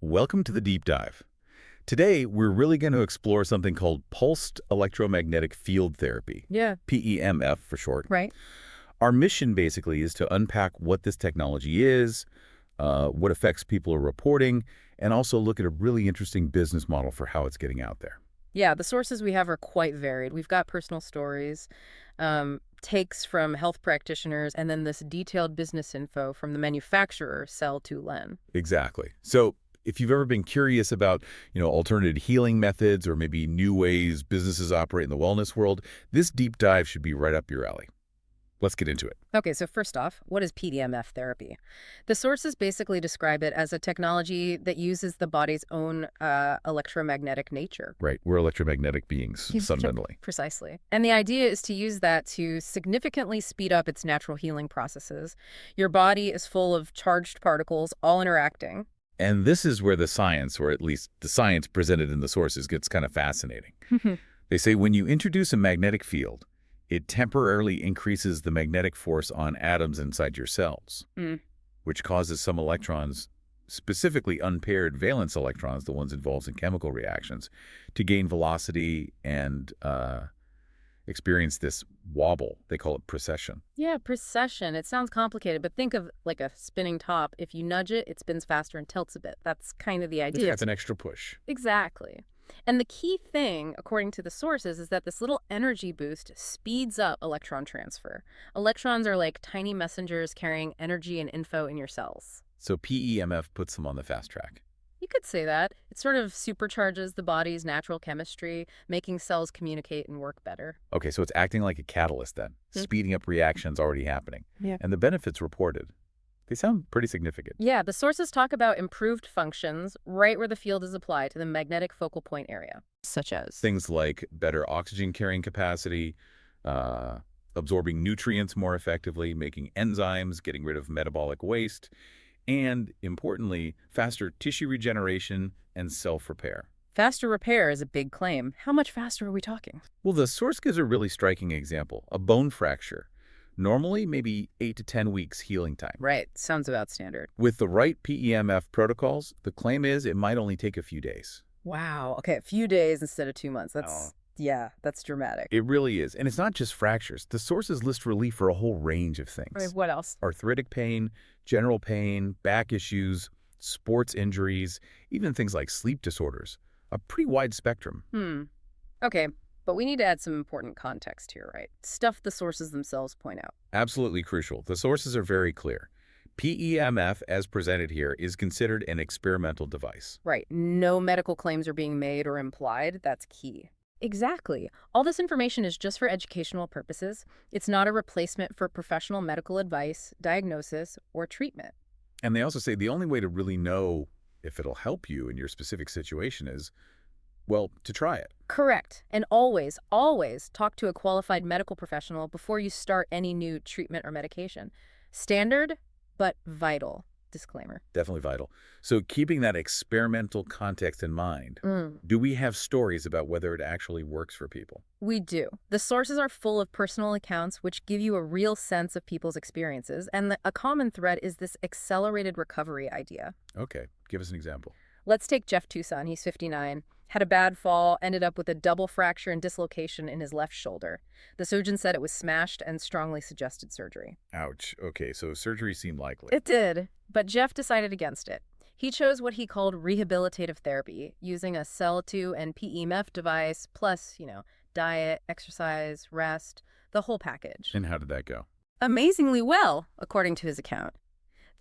Welcome to the deep dive. Today, we're really going to explore something called pulsed electromagnetic field therapy, Yeah, PEMF for short. right. Our mission basically is to unpack what this technology is, what effects people are reporting, and also look at a really interesting business model for how it's getting out there. Yeah, the sources we have are quite varied. We've got personal stories, takes from health practitioners, and then this detailed business info from the manufacturer, Cell2n. Exactly. So if you've ever been curious about, alternative healing methods or maybe new ways businesses operate in the wellness world, this deep dive should be right up your alley. Let's get into it. Okay, so first off, what is PDMF therapy? The sources basically describe it as a technology that uses the body's own electromagnetic nature. Right. We're electromagnetic beings, fundamentally. Precisely. And the idea is to use that to significantly speed up its natural healing processes. Your body is full of charged particles, all interacting. And this is where the science, or at least the science presented in the sources, gets kind of fascinating. They say when you introduce a magnetic field, it temporarily increases the magnetic force on atoms inside your cells, which causes some electrons, specifically unpaired valence electrons, the ones involved in chemical reactions, to gain velocity and experience this wobble. They call it precession. Yeah, precession. It sounds complicated, but think of like a spinning top. If you nudge it, it spins faster and tilts a bit. That's kind of the idea. It's an extra push. Exactly. And the key thing, according to the sources, is that this little energy boost speeds up electron transfer. Electrons are like tiny messengers carrying energy and info in your cells. So PEMF puts them on the fast track. You could say that. It sort of supercharges the body's natural chemistry, making cells communicate and work better. Okay, so it's acting like a catalyst then, speeding up reactions already happening. Yeah. And the benefits reported, they sound pretty significant. Yeah, the sources talk about improved functions right where the field is applied to the magnetic focal point area, such as Things like better oxygen carrying capacity, absorbing nutrients more effectively, making enzymes, getting rid of metabolic waste, and importantly, faster tissue regeneration and self-repair. faster repair is a big claim. How much faster are we talking? Well, the source gives a really striking example, a bone fracture. Normally, maybe 8 to 10 weeks healing time. Right, sounds about standard. With the right PEMF protocols, the claim is it might only take a few days. Wow, okay, a few days instead of 2 months. Oh. Yeah, that's dramatic. It really is. And it's not just fractures. The sources list relief for a whole range of things. Okay, what else? Arthritic pain, general pain, back issues, sports injuries, even things like sleep disorders. A pretty wide spectrum. Okay, but we need to add some important context here, right? Stuff the sources themselves point out. Absolutely crucial. The sources are very clear. PEMF, as presented here, is considered an experimental device. Right, no medical claims are being made or implied. That's key. Exactly. All this information is just for educational purposes. It's not a replacement for professional medical advice, diagnosis, or treatment. And they also say the only way to really know if it'll help you in your specific situation is, well, to try it. Correct. And always, always talk to a qualified medical professional before you start any new treatment or medication. Standard, but vital. Disclaimer. Definitely vital. So keeping that experimental context in mind, do we have stories about whether it actually works for people? We do. The sources are full of personal accounts which give you a real sense of people's experiences, and a common thread is this accelerated recovery idea. Okay, give us an example. Let's take Jeff Tucson. He's 59. Had a bad fall, ended up with a double fracture and dislocation in his left shoulder. The surgeon said it was smashed and strongly suggested surgery. Ouch. Okay, so surgery seemed likely. It did, but Jeff decided against it. He chose what he called rehabilitative therapy, using a Cell2n PEMF device, plus, diet, exercise, rest, the whole package. And how did that go? Amazingly well, according to his account.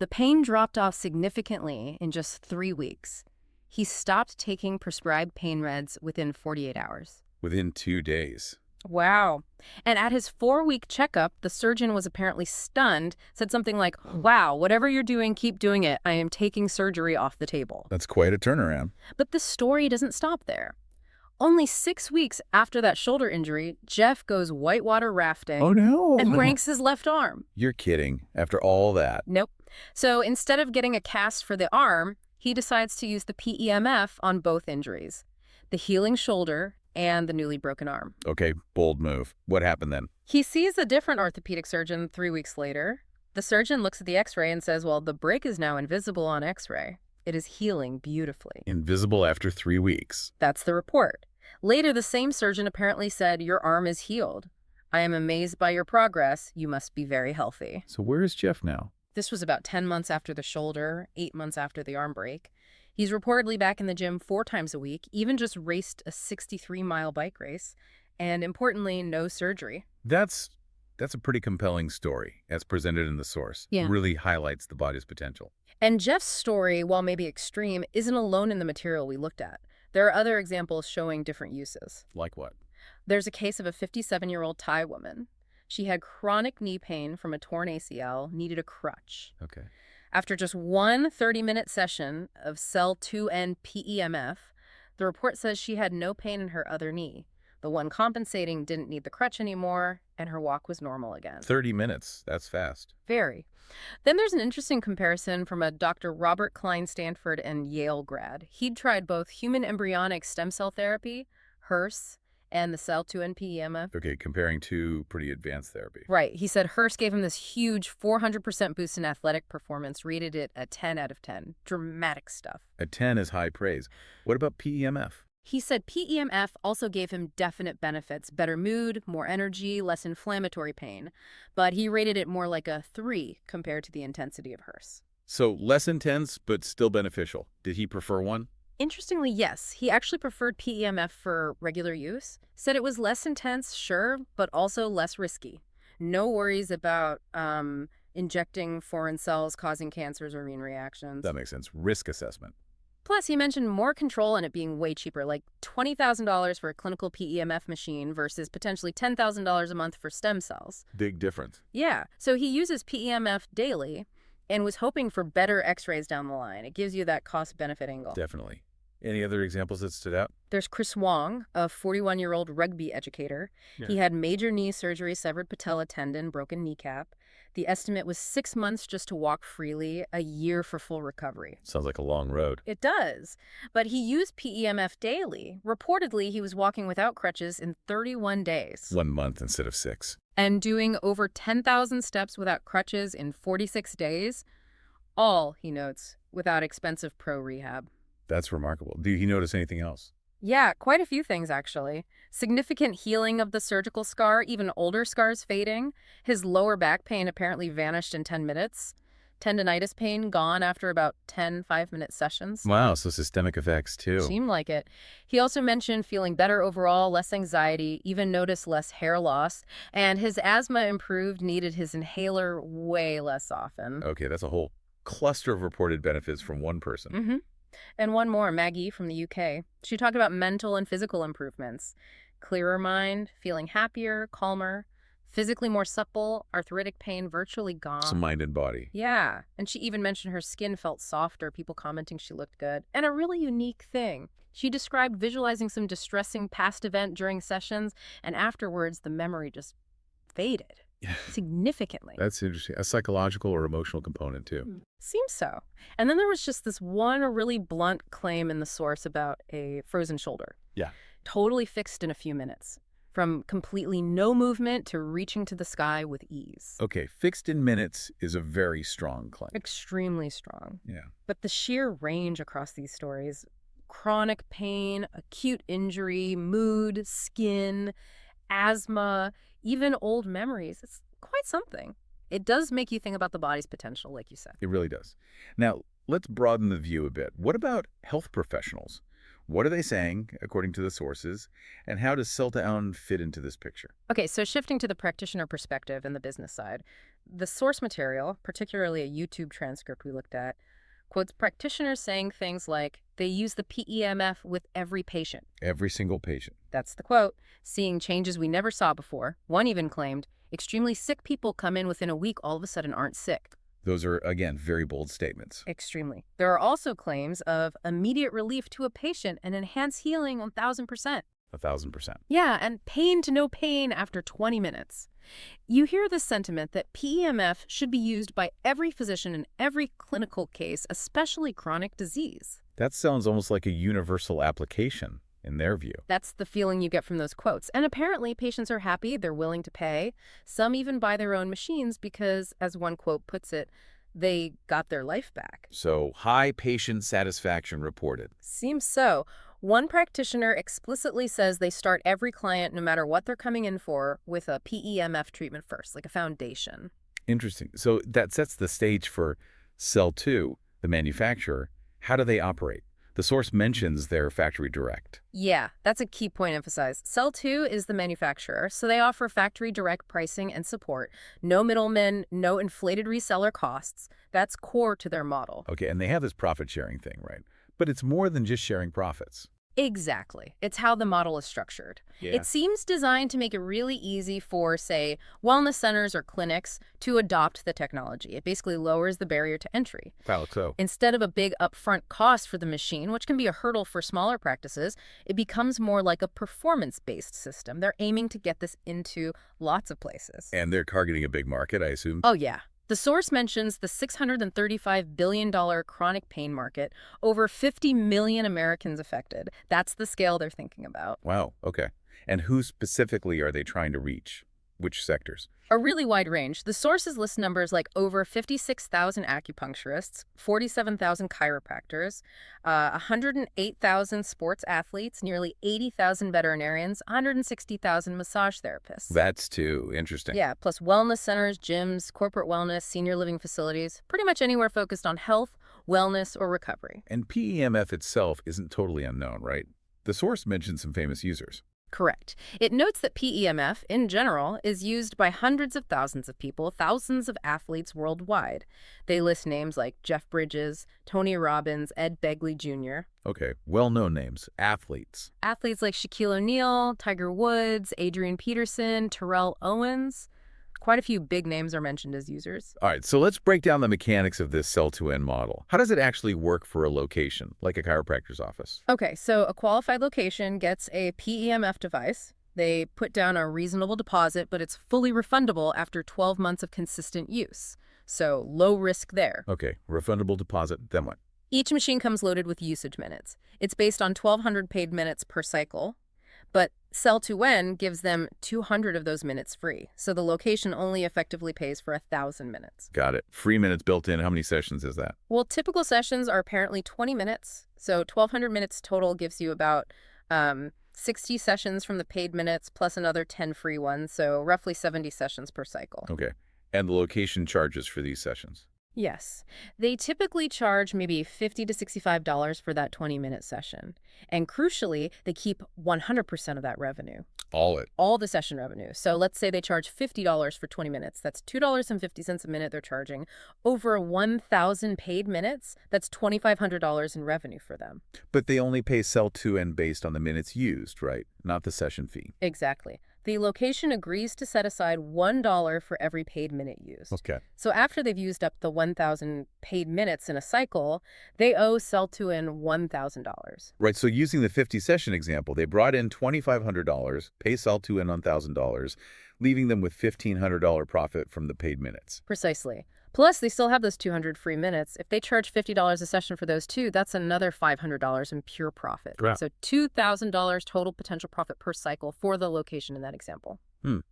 The pain dropped off significantly in just 3 weeks. He stopped taking prescribed pain meds within 48 hours. Within 2 days. Wow. And at his 4-week checkup, the surgeon was apparently stunned, said something like, "Wow, whatever you're doing, keep doing it. I am taking surgery off the table." That's quite a turnaround. But the story doesn't stop there. Only 6 weeks after that shoulder injury, Jeff goes whitewater rafting. Oh, no. And breaks his left arm. You're kidding. After all that. Nope. So instead of getting a cast for the arm, he decides to use the PEMF on both injuries, the healing shoulder and the newly broken arm. Okay, bold move. What happened then? He sees a different orthopedic surgeon 3 weeks later. The surgeon looks at the x-ray and says, well, the break is now invisible on x-ray. It is healing beautifully. Invisible after 3 weeks. That's the report. Later, the same surgeon apparently said, "Your arm is healed. I am amazed by your progress. You must be very healthy." So where is Jeff now? This was about 10 months after the shoulder, 8 months after the arm break. He's reportedly back in the gym 4 times a week, even just raced a 63-mile bike race, and importantly, no surgery. That's a pretty compelling story, as presented in the source. Yeah. It really highlights the body's potential. And Jeff's story, while maybe extreme, isn't alone in the material we looked at. There are other examples showing different uses. Like what? There's a case of a 57-year-old Thai woman. She had chronic knee pain from a torn ACL, needed a crutch. Okay. After just one 30-minute session of Cell2n PEMF, the report says she had no pain in her other knee. The one compensating didn't need the crutch anymore, and her walk was normal again. 30 minutes. That's fast. Very. Then there's an interesting comparison from a Dr. Robert Klein Stanford and Yale grad. He'd tried both human embryonic stem cell therapy, HERS, and the Cell2n PEMF. Okay, comparing two pretty advanced therapy. Right. He said HERS gave him this huge 400% boost in athletic performance, rated it a 10 out of 10. Dramatic stuff. A 10 is high praise. What about PEMF? He said PEMF also gave him definite benefits, better mood, more energy, less inflammatory pain, but he rated it more like a 3 compared to the intensity of HERS. So less intense, but still beneficial. Did he prefer one? Interestingly, yes. He actually preferred PEMF for regular use. Said it was less intense, sure, but also less risky. No worries about injecting foreign cells causing cancers or immune reactions. That makes sense. Risk assessment. Plus, he mentioned more control and it being way cheaper, like $20,000 for a clinical PEMF machine versus potentially $10,000 a month for stem cells. Big difference. Yeah, so he uses PEMF daily and was hoping for better x-rays down the line. It gives you that cost-benefit angle. Definitely. Any other examples that stood out? There's Chris Wong, a 41-year-old rugby educator. Yeah. He had major knee surgery, severed patella tendon, broken kneecap. The estimate was 6 months just to walk freely, a year for full recovery. Sounds like a long road. It does. But he used PEMF daily. Reportedly, he was walking without crutches in 31 days. 1 month instead of 6. And doing over 10,000 steps without crutches in 46 days. All, he notes, without expensive pro rehab. That's remarkable. Did he notice anything else? Yeah, quite a few things, actually. Significant healing of the surgical scar, even older scars fading. His lower back pain apparently vanished in 10 minutes. Tendinitis pain gone after about 10 5-minute sessions. Wow, so systemic effects too. Seemed like it. He also mentioned feeling better overall, less anxiety, even noticed less hair loss, and his asthma improved, needed his inhaler way less often. Okay, that's a whole cluster of reported benefits from one person. Mm-hmm. And one more, Maggie from the UK. She talked about mental and physical improvements. Clearer mind, feeling happier, calmer, physically more supple, arthritic pain virtually gone. So mind and body. Yeah, and she even mentioned her skin felt softer, people commenting she looked good. And a really unique thing, she described visualizing some distressing past event during sessions, and afterwards the memory just faded. Significantly. That's interesting. A psychological or emotional component too. Seems so. And then there was just this one really blunt claim in the source about a frozen shoulder. Yeah. Totally fixed in a few minutes. From completely no movement to reaching to the sky with ease. Okay, fixed in minutes is a very strong claim. Extremely strong. Yeah. But the sheer range across these stories, chronic pain, acute injury, mood, skin, asthma, even old memories, it's quite something. It does make you think about the body's potential, like you said. It really does. Now, let's broaden the view a bit. What about health professionals? What are they saying, according to the sources, and how does Cell2n fit into this picture? Okay, so shifting to the practitioner perspective and the business side, the source material, particularly a YouTube transcript we looked at, quotes practitioners saying things like, they use the PEMF with every patient. Every single patient. That's the quote. Seeing changes we never saw before. One even claimed, extremely sick people come in within a week all of a sudden aren't sick. Those are, again, very bold statements. Extremely. There are also claims of immediate relief to a patient and enhanced healing 1,000%. 1,000%. Yeah, and pain to no pain after 20 minutes. You hear the sentiment that PEMF should be used by every physician in every clinical case, especially chronic disease. That sounds almost like a universal application in their view. That's the feeling you get from those quotes. And apparently patients are happy, they're willing to pay. Some even buy their own machines because, as one quote puts it, they got their life back. So high patient satisfaction reported. Seems so. One practitioner explicitly says they start every client, no matter what they're coming in for, with a PEMF treatment first, like a foundation. Interesting. So that sets the stage for Cell2, the manufacturer. How do they operate? The source mentions their factory direct. Yeah, that's a key point emphasized. Cell2 is the manufacturer, so they offer factory direct pricing and support. No middlemen, no inflated reseller costs. That's core to their model. Okay, and they have this profit sharing thing, right? But it's more than just sharing profits. Exactly. It's how the model is structured. Yeah. It seems designed to make it really easy for, say, wellness centers or clinics to adopt the technology. It basically lowers the barrier to entry. How so? Instead of a big upfront cost for the machine, which can be a hurdle for smaller practices, it becomes more like a performance-based system. They're aiming to get this into lots of places. And they're targeting a big market, I assume? Oh, yeah. The source mentions the $635 billion chronic pain market, over 50 million Americans affected. That's the scale they're thinking about. Wow, okay. And who specifically are they trying to reach? Which sectors? A really wide range. The sources list numbers like over 56,000 acupuncturists, 47,000 chiropractors, 108,000 sports athletes, nearly 80,000 veterinarians, 160,000 massage therapists. That's too interesting. Yeah, plus wellness centers, gyms, corporate wellness, senior living facilities, pretty much anywhere focused on health, wellness, or recovery. And PEMF itself isn't totally unknown, right? The source mentions some famous users. Correct. It notes that PEMF, in general, is used by hundreds of thousands of people, thousands of athletes worldwide. They list names like Jeff Bridges, Tony Robbins, Ed Begley Jr. Okay, well-known names, athletes. Athletes like Shaquille O'Neal, Tiger Woods, Adrian Peterson, Terrell Owens. Quite a few big names are mentioned as users. All right, so let's break down the mechanics of this Cell2n model. How does it actually work for a location, like a chiropractor's office? Okay, so a qualified location gets a PEMF device. They put down a reasonable deposit, but it's fully refundable after 12 months of consistent use. So low risk there. Okay, refundable deposit, then what? Each machine comes loaded with usage minutes. It's based on 1,200 paid minutes per cycle, but Cell2n gives them 200 of those minutes free. So the location only effectively pays for 1,000 minutes. Got it. Free minutes built in. How many sessions is that? Well, typical sessions are apparently 20 minutes. So 1,200 minutes total gives you about 60 sessions from the paid minutes plus another 10 free ones. So roughly 70 sessions per cycle. Okay. And the location charges for these sessions? Yes. They typically charge maybe $50 to $65 for that 20-minute session. And crucially, they keep 100% of that revenue. All the session revenue. So let's say they charge $50 for 20 minutes. That's $2.50 a minute they're charging. Over 1,000 paid minutes, that's $2,500 in revenue for them. But they only pay Cell2n based on the minutes used, right? Not the session fee. Exactly. The location agrees to set aside $1 for every paid minute used. Okay. So after they've used up the 1,000 paid minutes in a cycle, they owe Cell2n $1,000. Right, so using the 50-session example, they brought in $2,500, pay Cell2n $1,000, leaving them with $1,500 profit from the paid minutes. Precisely. Plus, they still have those 200 free minutes. If they charge $50 a session for those two, that's another $500 in pure profit. Wow. So $2,000 total potential profit per cycle for the location in that example.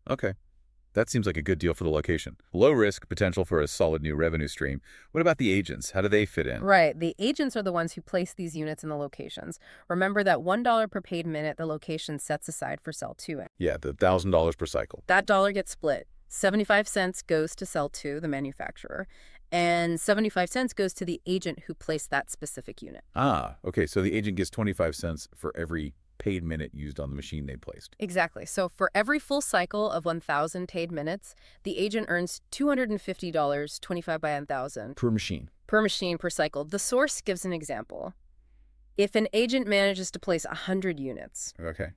Okay. That seems like a good deal for the location. Low risk, potential for a solid new revenue stream. What about the agents? How do they fit in? Right. The agents are the ones who place these units in the locations. Remember that $1 per paid minute the location sets aside for Cell2n. Yeah, the $1,000 per cycle. That dollar gets split. 75 cents goes to Cell2, the manufacturer, and 75 cents goes to the agent who placed that specific unit. Ah, okay, so the agent gets 25 cents for every paid minute used on the machine they placed. Exactly. So for every full cycle of 1,000 paid minutes, the agent earns $250, 25 by 1,000. Per machine. Per machine, per cycle. The source gives an example. If an agent manages to place 100 units, Okay.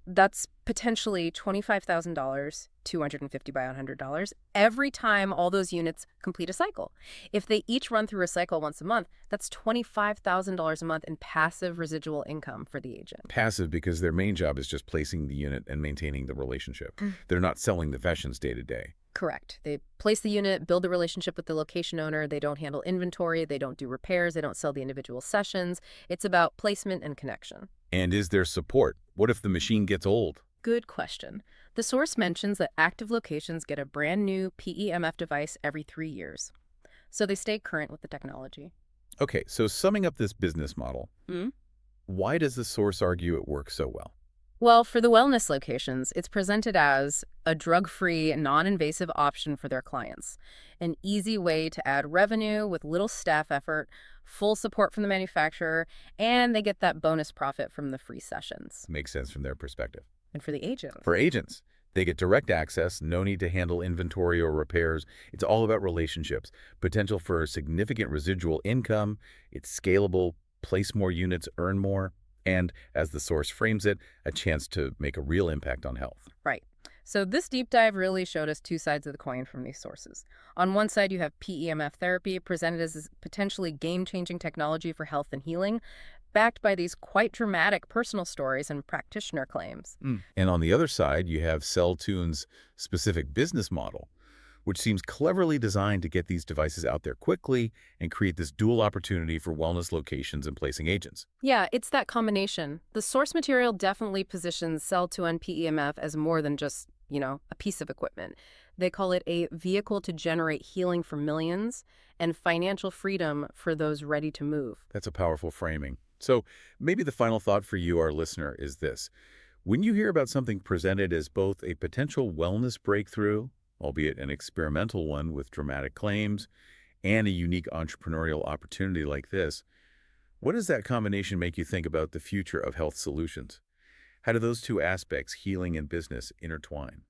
that's potentially $25,000, 250 by $100, every time all those units complete a cycle. If they each run through a cycle once a month, that's $25,000 a month in passive residual income for the agent. Passive because their main job is just placing the unit and maintaining the relationship. They're not selling the sessions day to day. Correct. They place the unit, build the relationship with the location owner. They don't handle inventory. They don't do repairs. They don't sell the individual sessions. It's about placement and connection. And is there support? What if the machine gets old? Good question. The source mentions that active locations get a brand new PEMF device every 3 years. so they stay current with the technology. Okay, so summing up this business model, Mm. why does the source argue it works so well? Well, for the wellness locations, it's presented as a drug-free, non-invasive option for their clients. An easy way to add revenue with little staff effort, full support from the manufacturer, and they get that bonus profit from the free sessions. Makes sense from their perspective. And for the agents. For agents, they get direct access, no need to handle inventory or repairs. It's all about relationships, potential for significant residual income. It's scalable, place more units, earn more, and, as the source frames it, a chance to make a real impact on health. Right. So this deep dive really showed us two sides of the coin from these sources. On one side, you have PEMF therapy presented as this potentially game-changing technology for health and healing, backed by these quite dramatic personal stories and practitioner claims. And on the other side, you have Cell2n's specific business model, which seems cleverly designed to get these devices out there quickly and create this dual opportunity for wellness locations and placing agents. Yeah, it's that combination. The source material definitely positions Cell2n PEMF as more than just, a piece of equipment. They call it a vehicle to generate healing for millions and financial freedom for those ready to move. That's a powerful framing. So maybe the final thought for you, our listener, is this. When you hear about something presented as both a potential wellness breakthrough, albeit an experimental one with dramatic claims, and a unique entrepreneurial opportunity like this, what does that combination make you think about the future of health solutions? How do those two aspects, healing and business, intertwine?